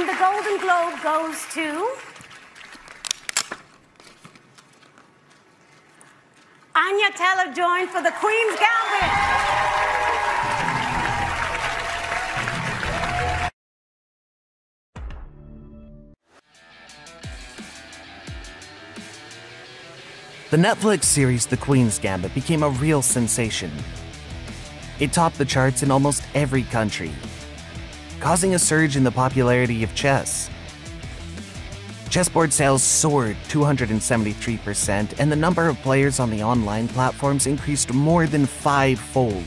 And the Golden Globe goes to Anya Taylor-Joy for the Queen's Gambit. The Netflix series The Queen's Gambit became a real sensation. It topped the charts in almost every country, causing a surge in the popularity of chess. Chessboard sales soared 273%, and the number of players on the online platforms increased more than fivefold.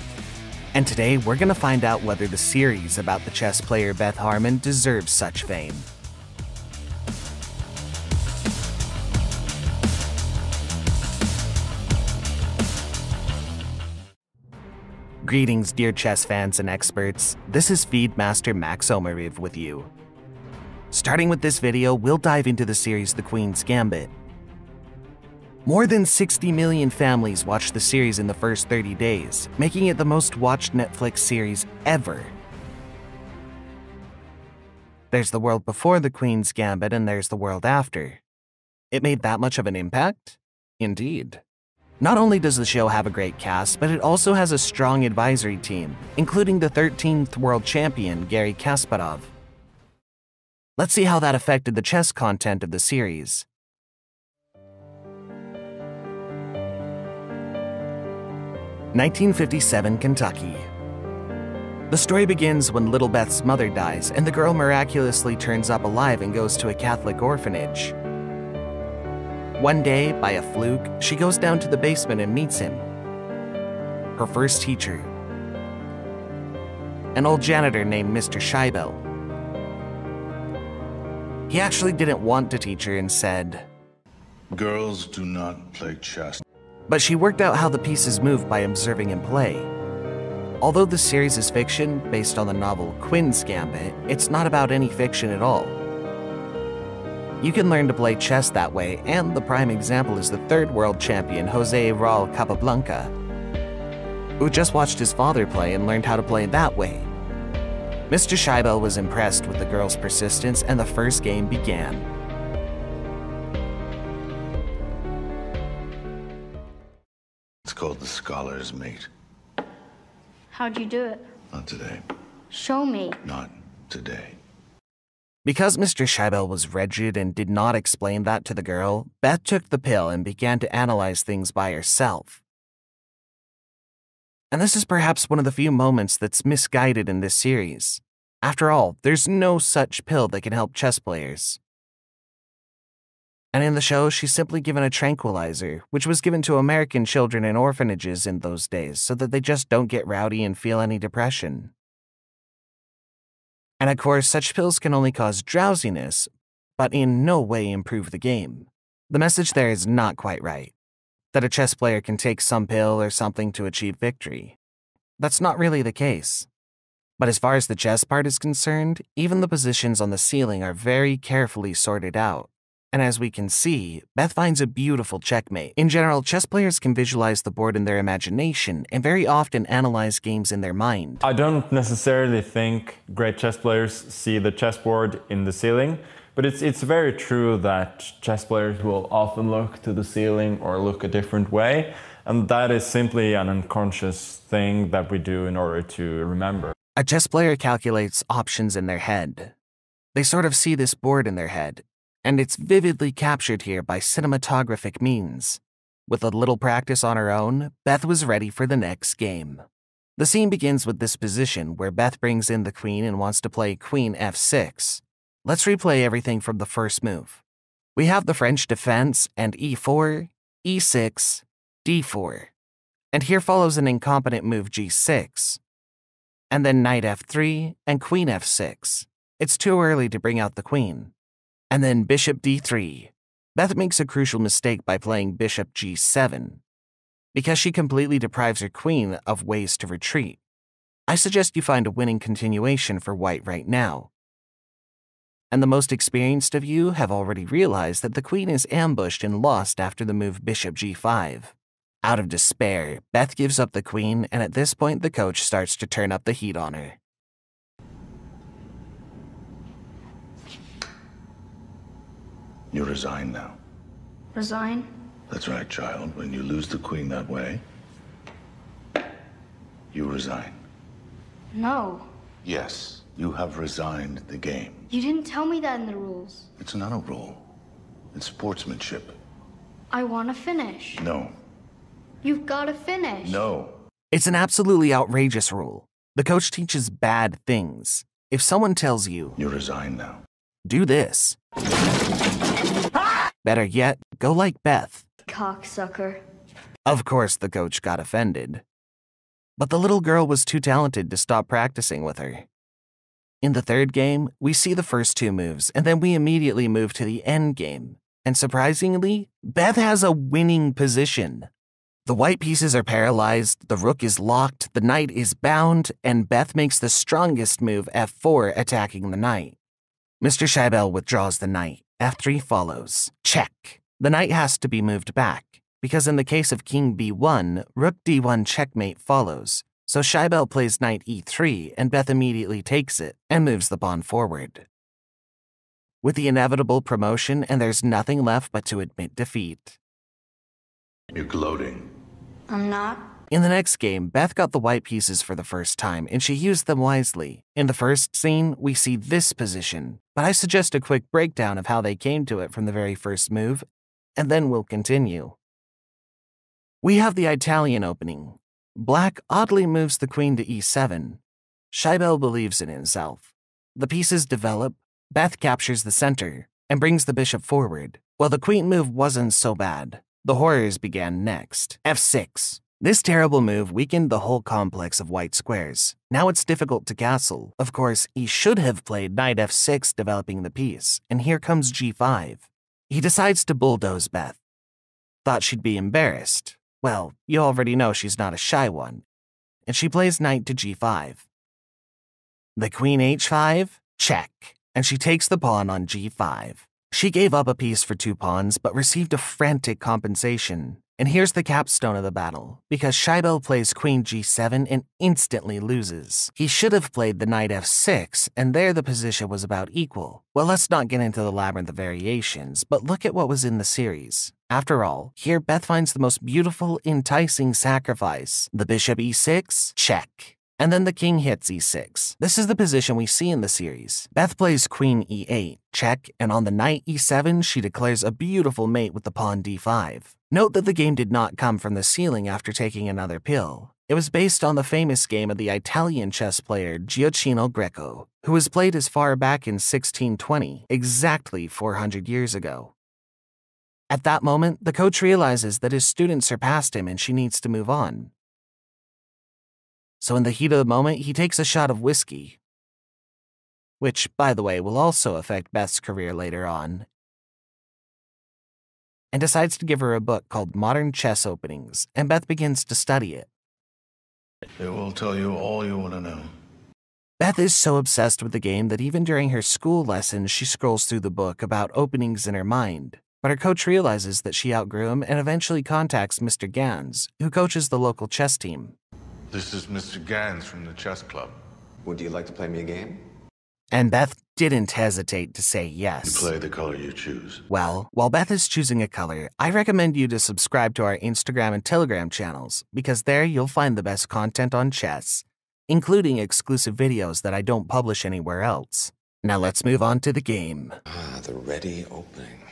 And today, we're gonna find out whether the series about the chess player Beth Harmon deserves such fame. Greetings, dear chess fans and experts. This is Feedmaster Max Omariv with you. Starting with this video, we'll dive into the series The Queen's Gambit. More than 60 million families watched the series in the first 30 days, making it the most watched Netflix series ever. There's the world before The Queen's Gambit and there's the world after. It made that much of an impact? Indeed. Not only does the show have a great cast, but it also has a strong advisory team, including the 13th World Champion Garry Kasparov. Let's see how that affected the chess content of the series. (1957) Kentucky. The story begins when little Beth's mother dies, and the girl miraculously turns up alive and goes to a Catholic orphanage. One day, by a fluke, she goes down to the basement and meets him. Her first teacher, an old janitor named Mr. Shaibel. He actually didn't want to teach her and said, "Girls do not play chess." But she worked out how the pieces move by observing him play. Although the series is fiction, based on the novel Quinn's Gambit, it's not about any fiction at all. You can learn to play chess that way, and the prime example is the third world champion José Raúl Capablanca, who just watched his father play and learned how to play that way. Mr. Shaibel was impressed with the girl's persistence, and the first game began. It's called the Scholar's Mate. How'd you do it? Not today. Show me. Not today. Because Mr. Shaibel was rigid and did not explain that to the girl, Beth took the pill and began to analyze things by herself. And this is perhaps one of the few moments that's misguided in this series. After all, there's no such pill that can help chess players. And in the show, she's simply given a tranquilizer, which was given to American children in orphanages in those days so that they just don't get rowdy and feel any depression. And of course, such pills can only cause drowsiness, but in no way improve the game. The message there is not quite right, that a chess player can take some pill or something to achieve victory. That's not really the case. But as far as the chess part is concerned, even the positions on the ceiling are very carefully sorted out. And as we can see, Beth finds a beautiful checkmate. In general, chess players can visualize the board in their imagination and very often analyze games in their mind. I don't necessarily think great chess players see the chessboard in the ceiling, but it's very true that chess players will often look to the ceiling or look a different way, and that is simply an unconscious thing that we do in order to remember. A chess player calculates options in their head. They sort of see this board in their head, and it's vividly captured here by cinematographic means. With a little practice on her own, Beth was ready for the next game. The scene begins with this position where Beth brings in the queen and wants to play Queen f6. Let's replay everything from the first move. We have the French defense and e4, e6, d4. And here follows an incompetent move g6. And then knight f3 and queen f6. It's too early to bring out the queen. And then bishop d3. Beth makes a crucial mistake by playing bishop g7, because she completely deprives her queen of ways to retreat. I suggest you find a winning continuation for white right now. And the most experienced of you have already realized that the queen is ambushed and lost after the move bishop g5. Out of despair, Beth gives up the queen, and at this point the coach starts to turn up the heat on her. You resign now. Resign? That's right, child. When you lose the queen that way, you resign. No. Yes, you have resigned the game. You didn't tell me that in the rules. It's not a rule. It's sportsmanship. I want to finish. No. You've got to finish. No. It's an absolutely outrageous rule. The coach teaches bad things. If someone tells you, You resign now. do this. Better yet, go like Beth. Cocksucker. Of course, the coach got offended. But the little girl was too talented to stop practicing with her. In the third game, we see the first two moves, and then we immediately move to the end game. And surprisingly, Beth has a winning position. The white pieces are paralyzed, the rook is locked, the knight is bound, and Beth makes the strongest move, f4, attacking the knight. Mr. Shaibel withdraws the knight. f3 follows. Check. The knight has to be moved back, because in the case of king b1, rook d1 checkmate follows. So Shaibel plays knight e3, and Beth immediately takes it and moves the pawn forward. With the inevitable promotion, and there's nothing left but to admit defeat. You're gloating. I'm not. In the next game, Beth got the white pieces for the first time, and she used them wisely. In the first scene, we see this position, but I suggest a quick breakdown of how they came to it from the very first move, and then we'll continue. We have the Italian opening. Black oddly moves the queen to e7. Shaibel believes in himself. The pieces develop, Beth captures the center, and brings the bishop forward. While the queen move wasn't so bad, the horrors began next. f6. This terrible move weakened the whole complex of white squares. Now it's difficult to castle. Of course, he should have played knight f6, developing the piece, and here comes g5. He decides to bulldoze Beth. Thought she'd be embarrassed. Well, you already know she's not a shy one. And she plays knight to g5. The queen h5? Check. And she takes the pawn on g5. She gave up a piece for 2 pawns, but received a frantic compensation. And here's the capstone of the battle, because Shaibel plays queen g7 and instantly loses. He should have played the knight f6, and there the position was about equal. Well, let's not get into the labyrinth of variations, but look at what was in the series. After all, here Beth finds the most beautiful, enticing sacrifice. The bishop e6? Check. And then the king hits e6. This is the position we see in the series. Beth plays queen e8, check, and on the knight e7, she declares a beautiful mate with the pawn d5. Note that the game did not come from the ceiling after taking another pill. It was based on the famous game of the Italian chess player Gioacchino Greco, who was played as far back in 1620, exactly 400 years ago. At that moment, the coach realizes that his student surpassed him and she needs to move on. So in the heat of the moment, he takes a shot of whiskey, which, by the way, will also affect Beth's career later on, and decides to give her a book called Modern Chess Openings, and Beth begins to study it. It will tell you all you want to know. Beth is so obsessed with the game that even during her school lessons, she scrolls through the book about openings in her mind. But her coach realizes that she outgrew him and eventually contacts Mr. Gans, who coaches the local chess team. This is Mr. Gans from the chess club. Would you like to play me a game? And Beth didn't hesitate to say yes. You play the color you choose. Well, while Beth is choosing a color, I recommend you to subscribe to our Instagram and Telegram channels, because there you'll find the best content on chess, including exclusive videos that I don't publish anywhere else. Now let's move on to the game. The ready opening.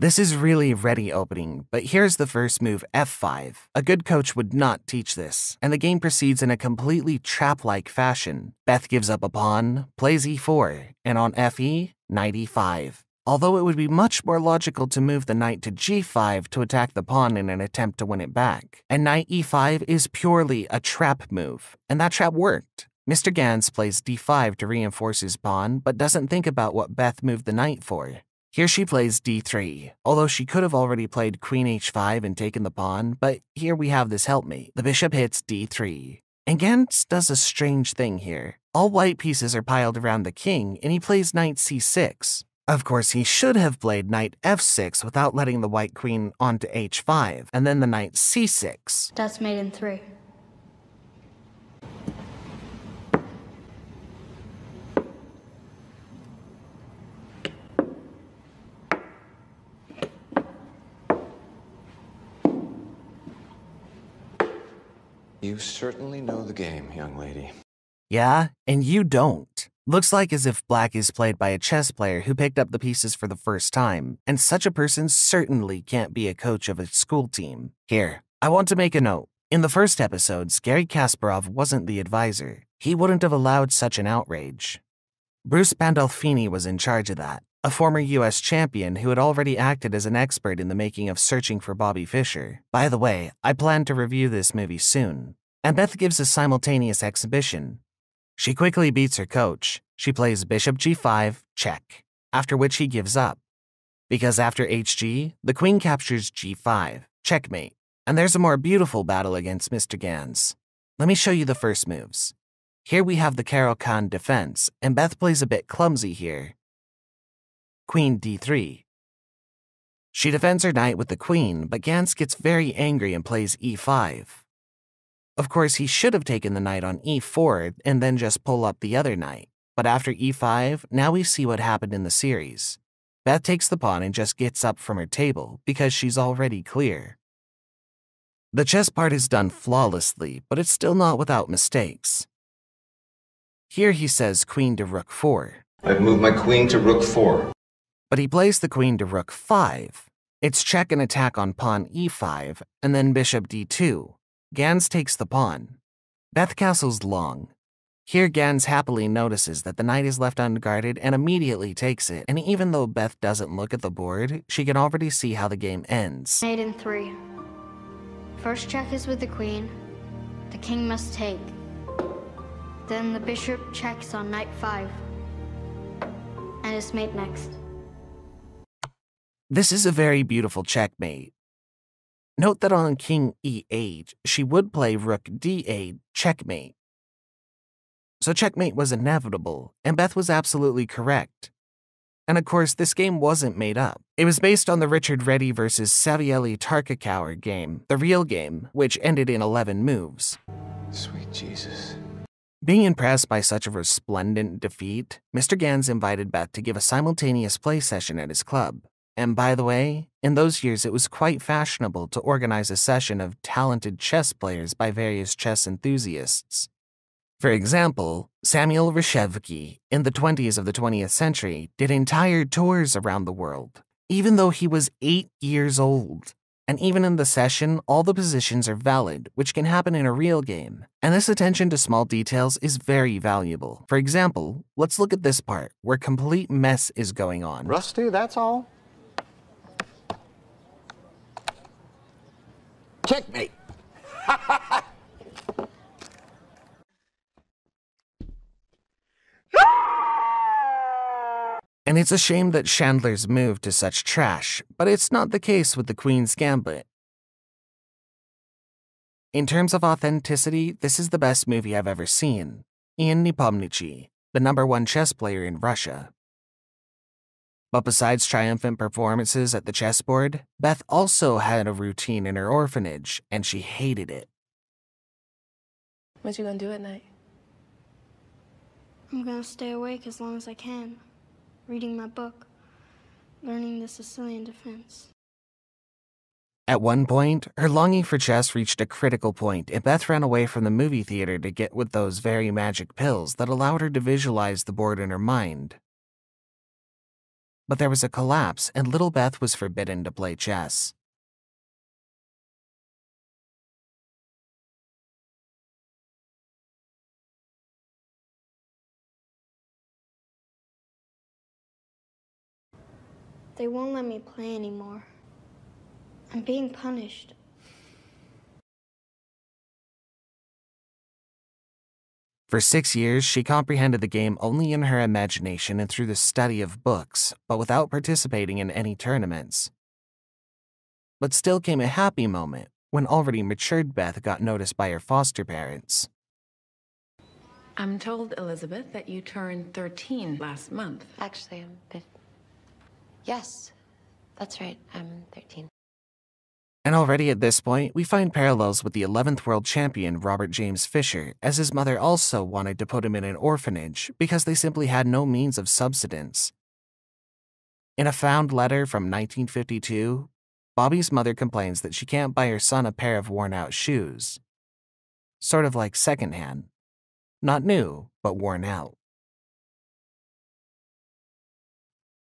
This is really ready opening, but here's the first move, f5. A good coach would not teach this, and the game proceeds in a completely trap-like fashion. Beth gives up a pawn, plays e4, and on fe, knight e5. Although it would be much more logical to move the knight to g5 to attack the pawn in an attempt to win it back. And knight e5 is purely a trap move, and that trap worked. Mr. Gans plays d5 to reinforce his pawn, but doesn't think about what Beth moved the knight for. Here she plays d3, although she could have already played queen h5 and taken the pawn, but here we have this helpmate. The bishop hits d3. And Gans does a strange thing here. All white pieces are piled around the king, and he plays knight c6. Of course, he should have played knight f6 without letting the white queen onto h5, and then the knight c6. That's made in 3. You certainly know the game, young lady. Yeah, and you don't. Looks like as if black is played by a chess player who picked up the pieces for the first time, and such a person certainly can't be a coach of a school team. Here, I want to make a note. In the first episodes, Garry Kasparov wasn't the advisor. He wouldn't have allowed such an outrage. Bruce Pandolfini was in charge of that, a former US champion who had already acted as an expert in the making of Searching for Bobby Fischer. By the way, I plan to review this movie soon. And Beth gives a simultaneous exhibition. She quickly beats her coach. She plays bishop g5, check, after which he gives up. Because after hg, the queen captures g5, checkmate, and there's a more beautiful battle against Mr. Gans. Let me show you the first moves. Here we have the Caro-Kann defense, and Beth plays a bit clumsy here. Queen d3. She defends her knight with the queen, but Gans gets very angry and plays e5. Of course, he should have taken the knight on e4 and then just pull up the other knight. But after e5, now we see what happened in the series. Beth takes the pawn and just gets up from her table because she's already clear. The chess part is done flawlessly, but it's still not without mistakes. Here he says queen to rook 4. I've moved my queen to rook 4. But he plays the queen to rook 5. It's check and attack on pawn e5, and then bishop d2. Gans takes the pawn. Beth castles long. Here Gans happily notices that the knight is left unguarded and immediately takes it, and even though Beth doesn't look at the board, she can already see how the game ends. Mate in 3. First check is with the queen. The king must take. Then the bishop checks on knight 5. And it's mate next. This is a very beautiful checkmate. Note that on king e8, she would play rook d8, checkmate. So checkmate was inevitable, and Beth was absolutely correct. And of course, this game wasn't made up. It was based on the Richard Reddy vs. Savielli Tarkakauer game, the real game, which ended in 11 moves. Sweet Jesus. Being impressed by such a resplendent defeat, Mr. Gans invited Beth to give a simultaneous play session at his club. And by the way, in those years it was quite fashionable to organize a session of talented chess players by various chess enthusiasts. For example, Samuel Reshevsky, in the 20s of the 20th century, did entire tours around the world, even though he was 8 years old. And even in the session, all the positions are valid, which can happen in a real game. And this attention to small details is very valuable. For example, let's look at this part, where complete mess is going on. Rusty, that's all. Checkmate. And it's a shame that Chandler's moved to such trash, but it's not the case with the Queen's Gambit. In terms of authenticity, this is the best movie I've ever seen. Ian Nepomniachtchi, the #1 chess player in Russia. But besides triumphant performances at the chessboard, Beth also had a routine in her orphanage, and she hated it. What you gonna do at night? I'm gonna stay awake as long as I can, reading my book, learning the Sicilian defense. At one point, her longing for chess reached a critical point, and Beth ran away from the movie theater to get with those very magic pills that allowed her to visualize the board in her mind. But there was a collapse, and little Beth was forbidden to play chess. They won't let me play anymore. I'm being punished. For 6 years, she comprehended the game only in her imagination and through the study of books, but without participating in any tournaments. But still came a happy moment when already matured Beth got noticed by her foster parents. I'm told, Elizabeth, that you turned 13 last month. Actually, I'm a bit... Yes, that's right. I'm 13. And already at this point, we find parallels with the 11th world champion Robert James Fischer, as his mother also wanted to put him in an orphanage because they simply had no means of subsistence. In a found letter from 1952, Bobby's mother complains that she can't buy her son a pair of worn-out shoes. sort of like secondhand. Not new, but worn out.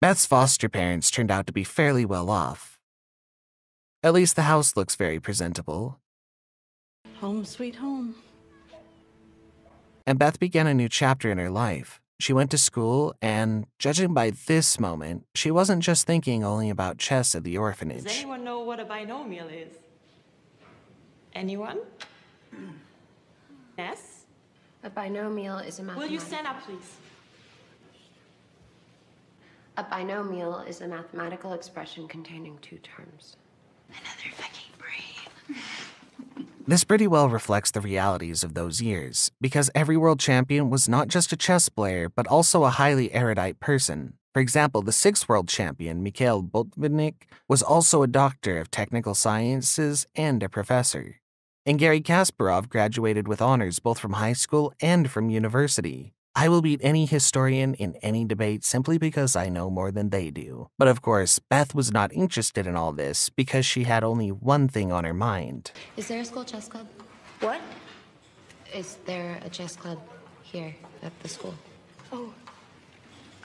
Beth's foster parents turned out to be fairly well off. At least the house looks very presentable. Home sweet home. And Beth began a new chapter in her life. She went to school, and judging by this moment, she wasn't just thinking only about chess at the orphanage. Does anyone know what a binomial is? Anyone? Yes? A binomial is a mathematical... Will you stand up, please? A binomial is a mathematical expression containing two terms. Another fucking brain. This pretty well reflects the realities of those years, because every world champion was not just a chess player, but also a highly erudite person. For example, the 6th world champion, Mikhail Botvinnik, was also a doctor of technical sciences and a professor. And Garry Kasparov graduated with honors both from high school and from university. I will beat any historian in any debate simply because I know more than they do. But of course, Beth was not interested in all this because she had only one thing on her mind. Is there a school chess club? What? Is there a chess club here at the school? Oh,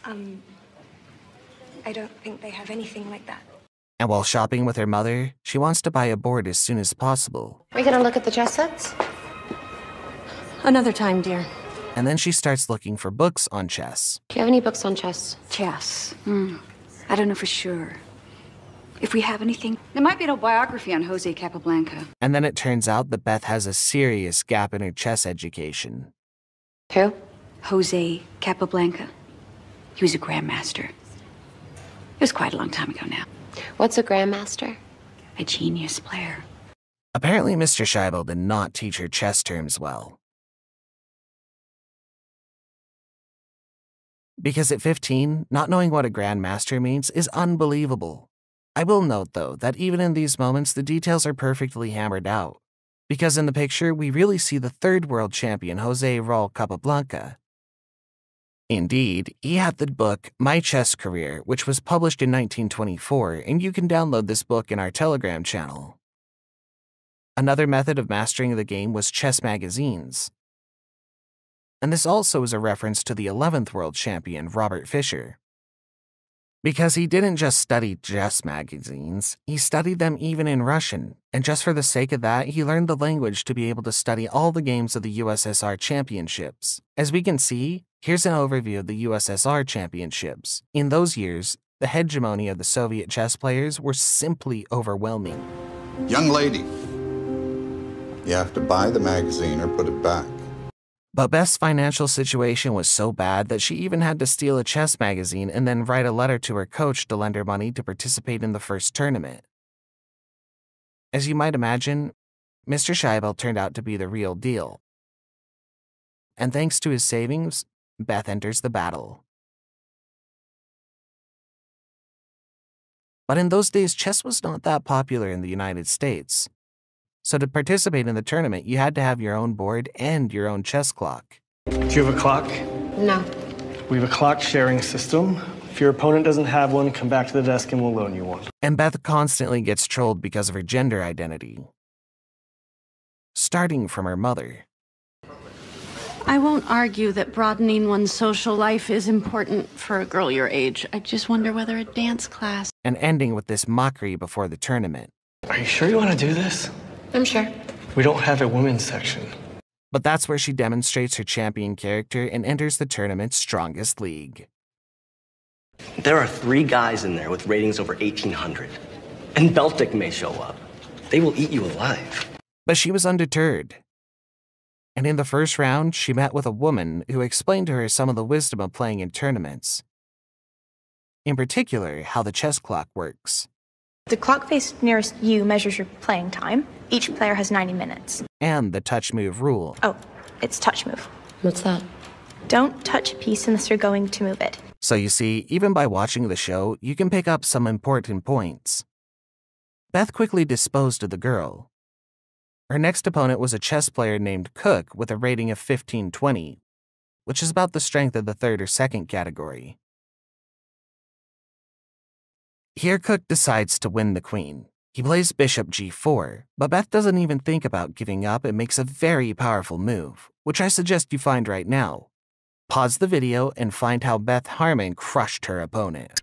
I don't think they have anything like that. And while shopping with her mother, she wants to buy a board as soon as possible. Are we gonna look at the chess sets? Another time, dear. And then she starts looking for books on chess. Do you have any books on chess? Chess? I don't know for sure. If we have anything, there might be an autobiography on José Capablanca. And then it turns out that Beth has a serious gap in her chess education. Who? José Capablanca. He was a grandmaster. It was quite a long time ago now. What's a grandmaster? A genius player. Apparently, Mr. Shaibel did not teach her chess terms well. Because at 15, not knowing what a grandmaster means is unbelievable. I will note, though, that even in these moments, the details are perfectly hammered out. Because in the picture, we really see the 3rd world champion, José Raúl Capablanca. Indeed, he had the book My Chess Career, which was published in 1924, and you can download this book in our Telegram channel. Another method of mastering the game was chess magazines. And this also is a reference to the 11th world champion, Robert Fischer. Because he didn't just study chess magazines, he studied them even in Russian, and just for the sake of that, he learned the language to be able to study all the games of the USSR championships. As we can see, here's an overview of the USSR championships. In those years, the hegemony of the Soviet chess players were simply overwhelming. Young lady, you have to buy the magazine or put it back. But Beth's financial situation was so bad that she even had to steal a chess magazine and then write a letter to her coach to lend her money to participate in the first tournament. As you might imagine, Mr. Shaibel turned out to be the real deal. And thanks to his savings, Beth enters the battle. But in those days, chess was not that popular in the United States. So to participate in the tournament, you had to have your own board and your own chess clock. Do you have a clock? No. We have a clock sharing system. If your opponent doesn't have one, come back to the desk and we'll loan you one. And Beth constantly gets trolled because of her gender identity. Starting from her mother. I won't argue that broadening one's social life is important for a girl your age. I just wonder whether a dance class... And ending with this mockery before the tournament. Are you sure you want to do this? I'm sure. We don't have a women's section. But that's where she demonstrates her champion character and enters the tournament's strongest league. There are 3 guys in there with ratings over 1,800. And Beltic may show up. They will eat you alive. But she was undeterred. And in the first round, she met with a woman who explained to her some of the wisdom of playing in tournaments. In particular, how the chess clock works. The clock face nearest you measures your playing time. Each player has 90 minutes. And the touch move rule. Oh, it's touch move. What's that? Don't touch a piece unless you're going to move it. So you see, even by watching the show, you can pick up some important points. Beth quickly disposed of the girl. Her next opponent was a chess player named Cook with a rating of 1520, which is about the strength of the 3rd or 2nd category. Here Cook decides to win the queen. He plays bishop g4, but Beth doesn't even think about giving up and makes a very powerful move, which I suggest you find right now. Pause the video and find how Beth Harmon crushed her opponent.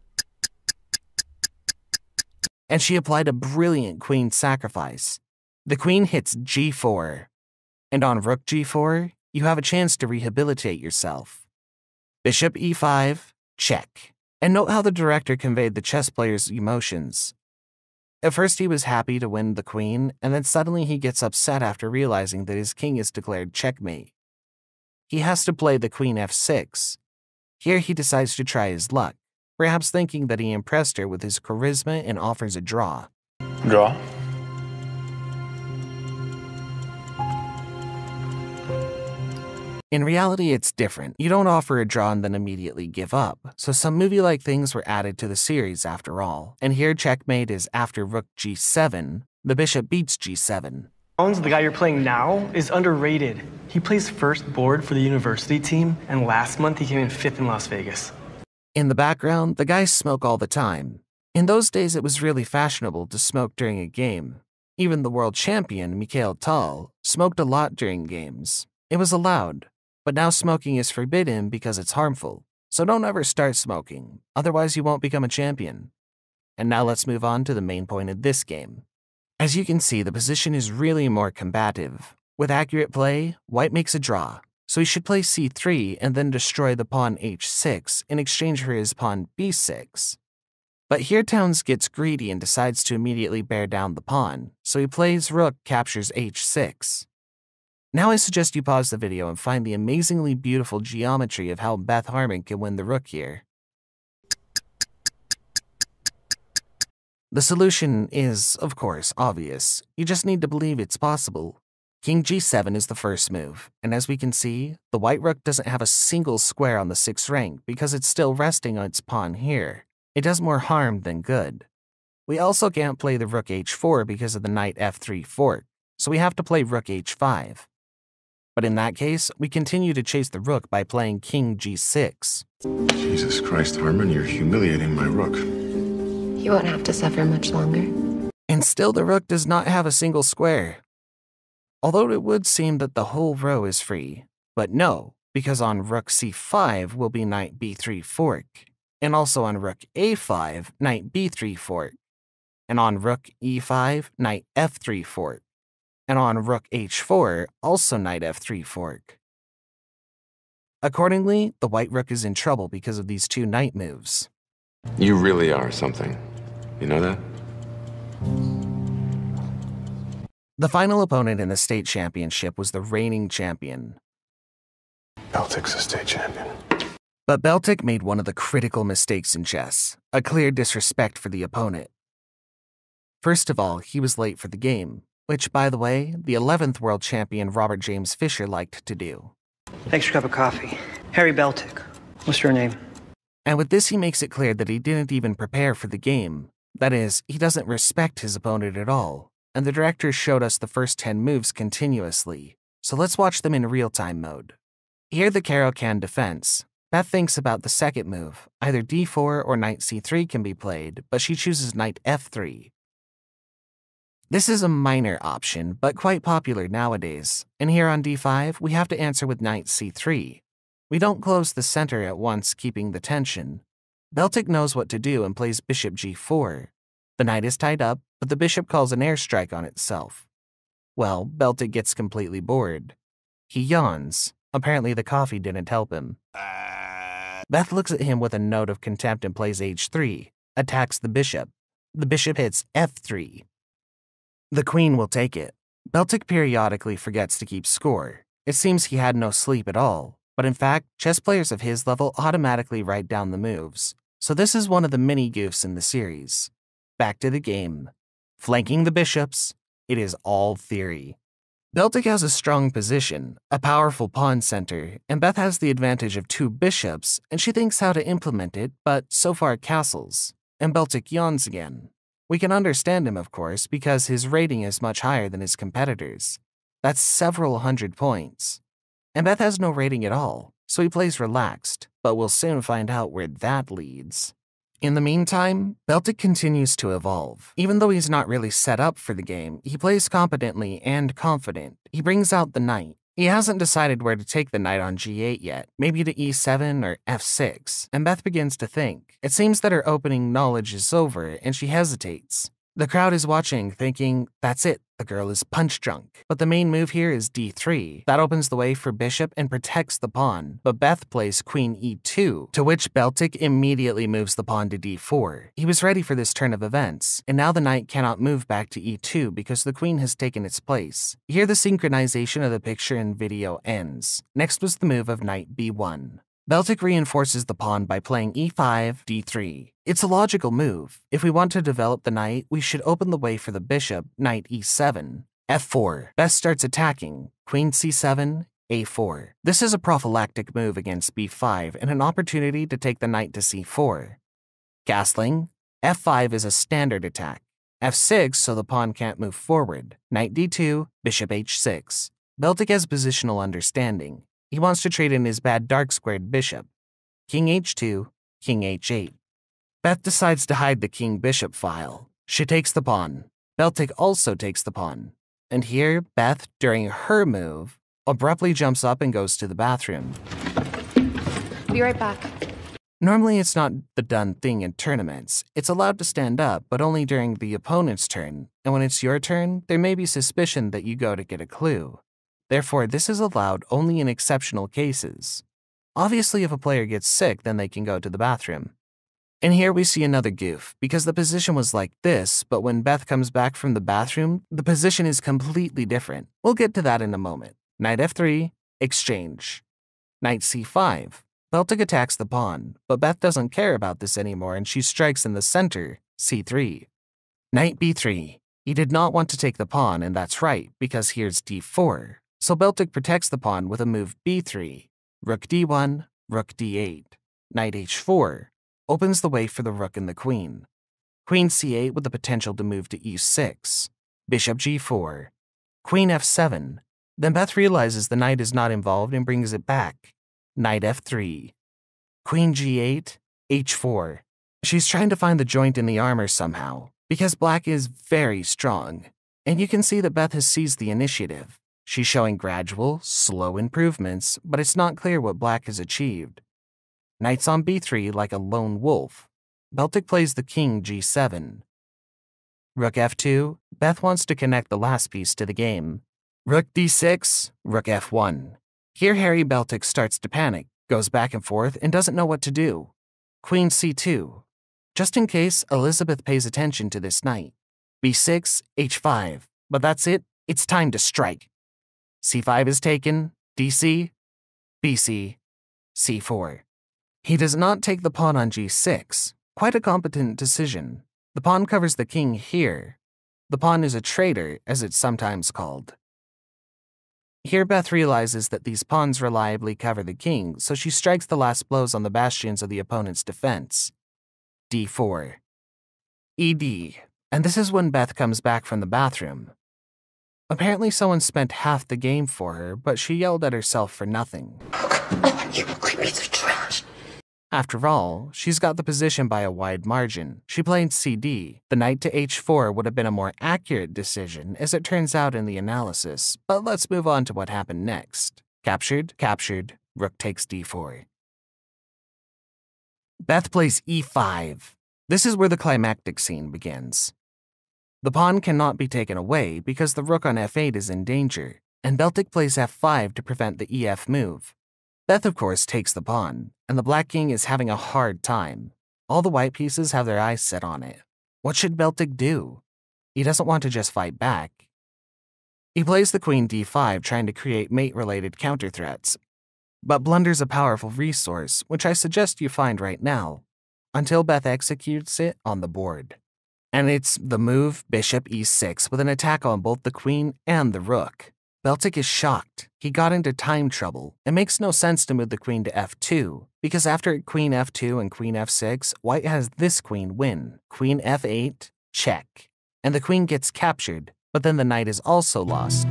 And she applied a brilliant queen sacrifice. The queen hits g4, and on rook g4, you have a chance to rehabilitate yourself. Bishop e5, check. And note how the director conveyed the chess player's emotions. At first he was happy to win the queen, and then suddenly he gets upset after realizing that his king is declared checkmate. He has to play the queen f6. Here he decides to try his luck, perhaps thinking that he impressed her with his charisma and offers a draw. Draw? In reality, it's different. You don't offer a draw and then immediately give up, so some movie-like things were added to the series after all. And here checkmate is after rook g7, the bishop beats g7. The guy you're playing now is underrated. He plays first board for the university team, and last month he came in 5th in Las Vegas. In the background, the guys smoke all the time. In those days, it was really fashionable to smoke during a game. Even the world champion, Mikhail Tal, smoked a lot during games. It was allowed. But now smoking is forbidden because it's harmful, so don't ever start smoking, otherwise you won't become a champion. And now let's move on to the main point of this game. As you can see, the position is really more combative. With accurate play, white makes a draw, so he should play c3 and then destroy the pawn h6 in exchange for his pawn b6. But here Towns gets greedy and decides to immediately bear down the pawn, so he plays rook captures h6. Now I suggest you pause the video and find the amazingly beautiful geometry of how Beth Harmon can win the rook here. The solution is, of course, obvious. You just need to believe it's possible. King g7 is the first move, and as we can see, the white rook doesn't have a single square on the 6th rank because it's still resting on its pawn here. It does more harm than good. We also can't play the rook h4 because of the knight f3 fork, so we have to play rook h5. But in that case, we continue to chase the rook by playing king g6. Jesus Christ, Harmon, you're humiliating my rook. You won't have to suffer much longer. And still the rook does not have a single square. Although it would seem that the whole row is free. But no, because on rook c5 will be knight b3 fork. And also on rook a5, knight b3 fork. And on rook e5, knight f3 fork. And on rook h4, also knight f3 fork. Accordingly, the white rook is in trouble because of these two knight moves. You really are something. You know that? The final opponent in the state championship was the reigning champion. Beltic's a state champion. But Beltic made one of the critical mistakes in chess, a clear disrespect for the opponent. First of all, he was late for the game, which, by the way, the 11th world champion Robert James Fischer liked to do. Thanks for a cup of coffee. Harry Beltic. What's your name? And with this, he makes it clear that he didn't even prepare for the game. That is, he doesn't respect his opponent at all. And the director showed us the first 10 moves continuously, so let's watch them in real-time mode. Here the Caro-Kann defense. Beth thinks about the second move. Either d4 or knight c3 can be played, but she chooses knight f3. This is a minor option, but quite popular nowadays. And here on d5, we have to answer with knight c3. We don't close the center at once, keeping the tension. Beltic knows what to do and plays bishop g4. The knight is tied up, but the bishop calls an airstrike on itself. Well, Beltic gets completely bored. He yawns. Apparently the coffee didn't help him. Beth looks at him with a note of contempt and plays h3, attacks the bishop. The bishop hits f3. The queen will take it. Beltic periodically forgets to keep score. It seems he had no sleep at all, but in fact, chess players of his level automatically write down the moves. So this is one of the mini goofs in the series. Back to the game. Flanking the bishops, it is all theory. Beltic has a strong position, a powerful pawn center, and Beth has the advantage of 2 bishops, and she thinks how to implement it, but so far castles. And Beltic yawns again. We can understand him, of course, because his rating is much higher than his competitors. That's several hundred points. And Beth has no rating at all, so he plays relaxed, but we'll soon find out where that leads. In the meantime, Beltic continues to evolve. Even though he's not really set up for the game, he plays competently and confident. He brings out the knight. He hasn't decided where to take the knight on g8 yet, maybe to e7 or f6, and Beth begins to think. It seems that her opening knowledge is over, and she hesitates. The crowd is watching, thinking, that's it, the girl is punch drunk. But the main move here is d3. That opens the way for bishop and protects the pawn, but Beth plays queen e2, to which Beltic immediately moves the pawn to d4. He was ready for this turn of events, and now the knight cannot move back to e2 because the queen has taken its place. Here the synchronization of the picture and video ends. Next was the move of knight b1. Beltic reinforces the pawn by playing e5, d3. It's a logical move. If we want to develop the knight, we should open the way for the bishop, knight e7. f4. Beth starts attacking, queen c7, a4. This is a prophylactic move against b5 and an opportunity to take the knight to c4. Castling, f5 is a standard attack. f6 so the pawn can't move forward. Knight d2, bishop h6. Beltic has positional understanding. He wants to trade in his bad dark-squared bishop. King h2, king h8. Beth decides to hide the king-bishop file. She takes the pawn. Beltic also takes the pawn. And here, Beth, during her move, abruptly jumps up and goes to the bathroom. Be right back. Normally it's not the done thing in tournaments. It's allowed to stand up, but only during the opponent's turn. And when it's your turn, there may be suspicion that you go to get a clue. Therefore, this is allowed only in exceptional cases. Obviously, if a player gets sick, then they can go to the bathroom. And here we see another goof, because the position was like this, but when Beth comes back from the bathroom, the position is completely different. We'll get to that in a moment. Knight f3, exchange. Knight c5. Beltic attacks the pawn, but Beth doesn't care about this anymore and she strikes in the center, c3. Knight b3. He did not want to take the pawn, and that's right, because here's d4. So Beltic protects the pawn with a move b3, rook d1, rook d8. Knight h4 opens the way for the rook and the queen. Queen c8 with the potential to move to e6. Bishop g4. Queen f7. Then Beth realizes the knight is not involved and brings it back. Knight f3. Queen g8, h4. She's trying to find the joint in the armor somehow, because black is very strong. And you can see that Beth has seized the initiative. She's showing gradual, slow improvements, but it's not clear what black has achieved. Knight's on b3 like a lone wolf. Beltic plays the king g7. Rook f2, Beth wants to connect the last piece to the game. Rook d6, rook f1. Here Harry Beltic starts to panic, goes back and forth, and doesn't know what to do. Queen c2. Just in case, Elizabeth pays attention to this knight. b6, h5. But that's it, it's time to strike. c5 is taken, dc, bc, c4. He does not take the pawn on g6. Quite a competent decision. The pawn covers the king here. The pawn is a traitor, as it's sometimes called. Here Beth realizes that these pawns reliably cover the king, so she strikes the last blows on the bastions of the opponent's defense. d4. ed. And this is when Beth comes back from the bathroom. Apparently someone spent half the game for her, but she yelled at herself for nothing. You ugly piece of trash. After all, she's got the position by a wide margin. She played cd. The knight to h4 would have been a more accurate decision, as it turns out in the analysis, but let's move on to what happened next. Captured, captured, rook takes d4. Beth plays e5. This is where the climactic scene begins. The pawn cannot be taken away because the rook on f8 is in danger, and Beltic plays f5 to prevent the ef move. Beth, of course, takes the pawn, and the black king is having a hard time. All the white pieces have their eyes set on it. What should Beltic do? He doesn't want to just fight back. He plays the queen d5, trying to create mate-related counter threats, but blunders a powerful resource, which I suggest you find right now, until Beth executes it on the board. And it's the move bishop e6 with an attack on both the queen and the rook. Beltic is shocked. He got into time trouble. It makes no sense to move the queen to f2, because after queen f2 and queen f6, white has this queen win. Queen f8, check. And the queen gets captured, but then the knight is also lost.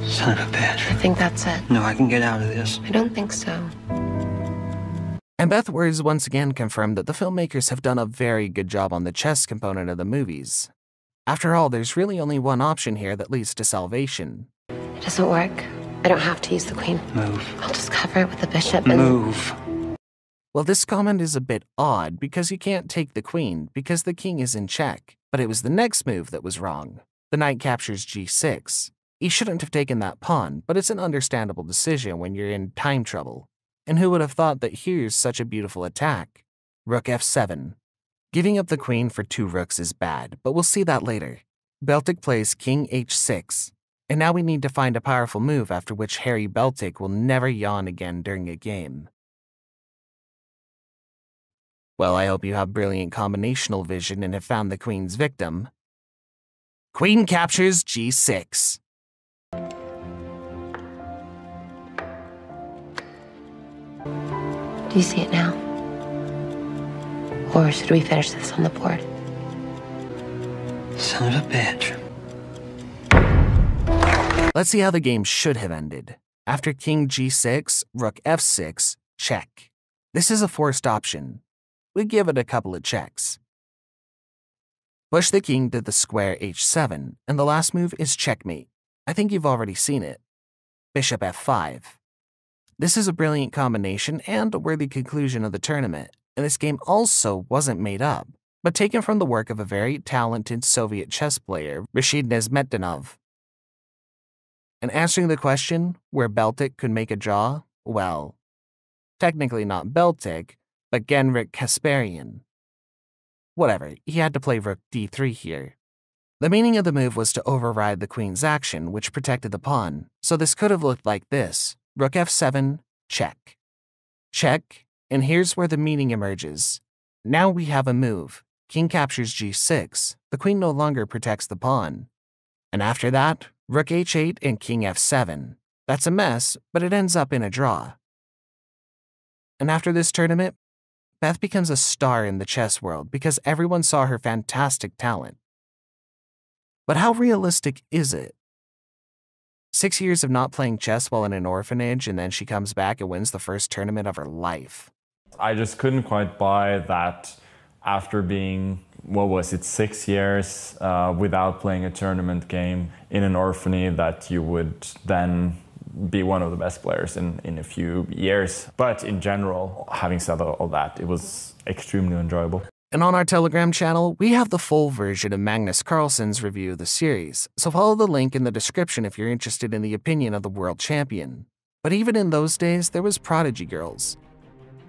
Son of a bitch. I think that's it. No, I can get out of this. I don't think so. And Beth's words once again confirm that the filmmakers have done a very good job on the chess component of the movies. After all, there's really only one option here that leads to salvation. It doesn't work. I don't have to use the queen. Move. I'll just cover it with the bishop and... Move. Well, this comment is a bit odd because you can't take the queen because the king is in check. But it was the next move that was wrong. The knight captures g6. He shouldn't have taken that pawn, but it's an understandable decision when you're in time trouble. And who would have thought that here's such a beautiful attack? Rook f7. Giving up the queen for 2 rooks is bad, but we'll see that later. Beltic plays king h6. And now we need to find a powerful move after which Harry Beltic will never yawn again during a game. Well, I hope you have brilliant combinational vision and have found the queen's victim. Queen captures g6. Do you see it now? Or should we finish this on the board? Son of a bitch. Let's see how the game should have ended. After king g6, rook f6, check. This is a forced option. We give it a couple of checks. Push the king to the square h7, and the last move is checkmate. I think you've already seen it. Bishop f5. This is a brilliant combination and a worthy conclusion of the tournament, and this game also wasn't made up, but taken from the work of a very talented Soviet chess player, Rashid Nesmetdinov. And answering the question where Beltic could make a draw, well, technically not Beltic, but Garry Kasparov. Whatever, he had to play rook d3 here. The meaning of the move was to override the queen's action, which protected the pawn, so this could have looked like this. Rook f7, check. Check, and here's where the meaning emerges. Now we have a move. King captures g6, the queen no longer protects the pawn. And after that, rook h8 and king f7. That's a mess, but it ends up in a draw. And after this tournament, Beth becomes a star in the chess world because everyone saw her fantastic talent. But how realistic is it? 6 years of not playing chess while in an orphanage, and then she comes back and wins the first tournament of her life. I just couldn't quite buy that after being, 6 years without playing a tournament game in an orphanage, that you would then be one of the best players in a few years. But in general, having said all that, it was extremely enjoyable. And on our Telegram channel, we have the full version of Magnus Carlsen's review of the series, so follow the link in the description if you're interested in the opinion of the world champion. But even in those days, there was prodigy girls.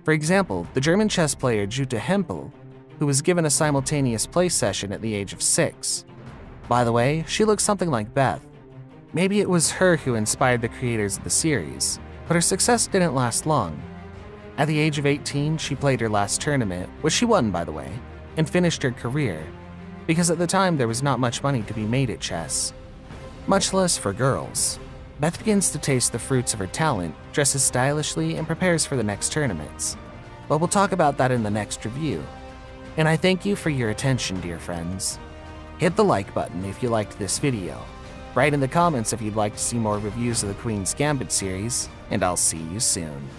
For example, the German chess player Jutta Hempel, who was given a simultaneous play session at the age of 6. By the way, she looks something like Beth. Maybe it was her who inspired the creators of the series, but her success didn't last long. At the age of 18, she played her last tournament, which she won, by the way, and finished her career, because at the time there was not much money to be made at chess, much less for girls. Beth begins to taste the fruits of her talent, dresses stylishly, and prepares for the next tournaments. But we'll talk about that in the next review. And I thank you for your attention, dear friends. Hit the like button if you liked this video. Write in the comments if you'd like to see more reviews of the Queen's Gambit series, and I'll see you soon.